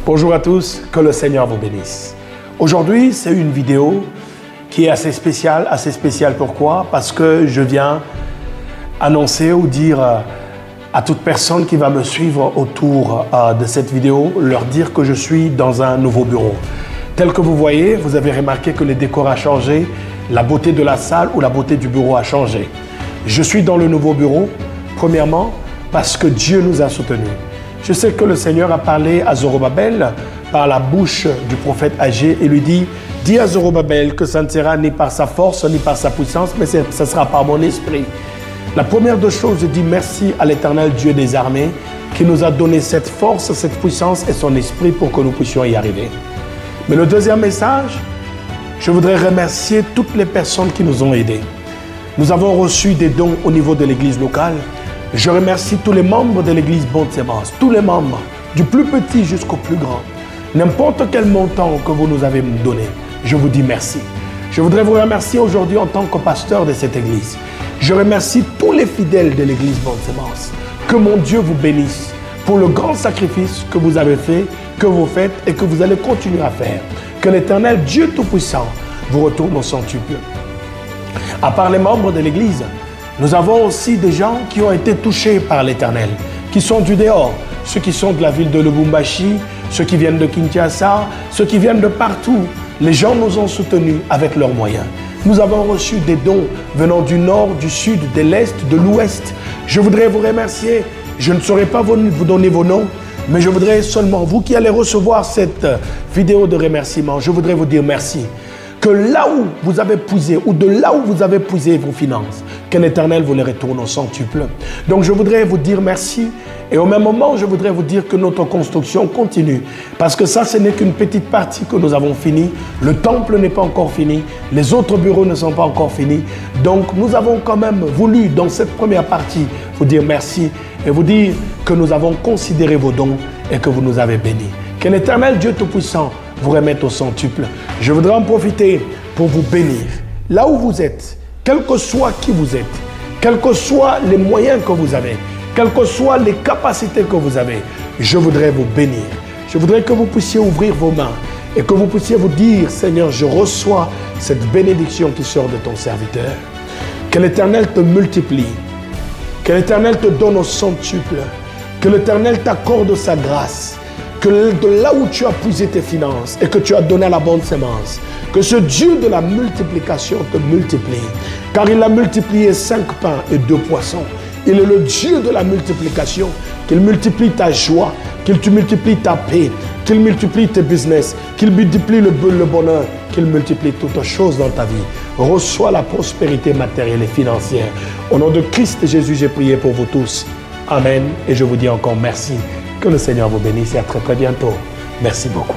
Bonjour à tous, que le Seigneur vous bénisse. Aujourd'hui, c'est une vidéo qui est assez spéciale. Assez spéciale pourquoi? Parce que je viens annoncer ou dire à toute personne qui va me suivre autour de cette vidéo, leur dire que je suis dans un nouveau bureau. Tel que vous voyez, vous avez remarqué que le décor a changé, la beauté de la salle ou la beauté du bureau a changé. Je suis dans le nouveau bureau, premièrement, parce que Dieu nous a soutenus. Je sais que le Seigneur a parlé à Zorobabel par la bouche du prophète Agé et lui dit « Dis à Zorobabel que ça ne sera ni par sa force ni par sa puissance, mais ça sera par mon esprit. » La première des choses, je dis merci à l'Éternel Dieu des armées qui nous a donné cette force, cette puissance et son esprit pour que nous puissions y arriver. Mais le deuxième message, je voudrais remercier toutes les personnes qui nous ont aidés. Nous avons reçu des dons au niveau de l'église locale. Je remercie tous les membres de l'église Bonne Sémence, tous les membres, du plus petit jusqu'au plus grand. N'importe quel montant que vous nous avez donné, je vous dis merci. Je voudrais vous remercier aujourd'hui en tant que pasteur de cette église. Je remercie tous les fidèles de l'église Bonne Sémence. Que mon Dieu vous bénisse pour le grand sacrifice que vous avez fait, que vous faites et que vous allez continuer à faire. Que l'Éternel Dieu Tout-Puissant vous retourne au centuple. À part les membres de l'église, nous avons aussi des gens qui ont été touchés par l'Éternel, qui sont du dehors, ceux qui sont de la ville de Lubumbashi, ceux qui viennent de Kinshasa, ceux qui viennent de partout. Les gens nous ont soutenus avec leurs moyens. Nous avons reçu des dons venant du nord, du sud, de l'est, de l'ouest. Je voudrais vous remercier. Je ne saurais pas vous donner vos noms, mais je voudrais seulement, vous qui allez recevoir cette vidéo de remerciement, je voudrais vous dire merci. Que là où vous avez puisé, ou de là où vous avez puisé vos finances, que l'Éternel vous les retourne au centuple. Donc je voudrais vous dire merci et au même moment, je voudrais vous dire que notre construction continue. Parce que ça, ce n'est qu'une petite partie que nous avons fini. Le temple n'est pas encore fini. Les autres bureaux ne sont pas encore finis. Donc nous avons quand même voulu, dans cette première partie, vous dire merci et vous dire que nous avons considéré vos dons et que vous nous avez bénis. Que l'Éternel Dieu Tout-Puissant vous remette au centuple. Je voudrais en profiter pour vous bénir. Là où vous êtes, quel que soit qui vous êtes, quels que soient les moyens que vous avez, quelles que soient les capacités que vous avez, je voudrais vous bénir. Je voudrais que vous puissiez ouvrir vos mains et que vous puissiez vous dire, Seigneur, je reçois cette bénédiction qui sort de ton serviteur. Que l'Éternel te multiplie, que l'Éternel te donne au centuple, que l'Éternel t'accorde sa grâce, que de là où tu as puisé tes finances et que tu as donné à la bonne sémence, que ce Dieu de la multiplication te multiplie. Car il a multiplié 5 pains et 2 poissons. Il est le Dieu de la multiplication, qu'il multiplie ta joie, qu'il te multiplie ta paix, qu'il multiplie tes business, qu'il multiplie le bonheur, qu'il multiplie toutes choses dans ta vie. Reçois la prospérité matérielle et financière. Au nom de Christ Jésus, j'ai prié pour vous tous. Amen. Et je vous dis encore merci. Que le Seigneur vous bénisse et à très très bientôt. Merci beaucoup.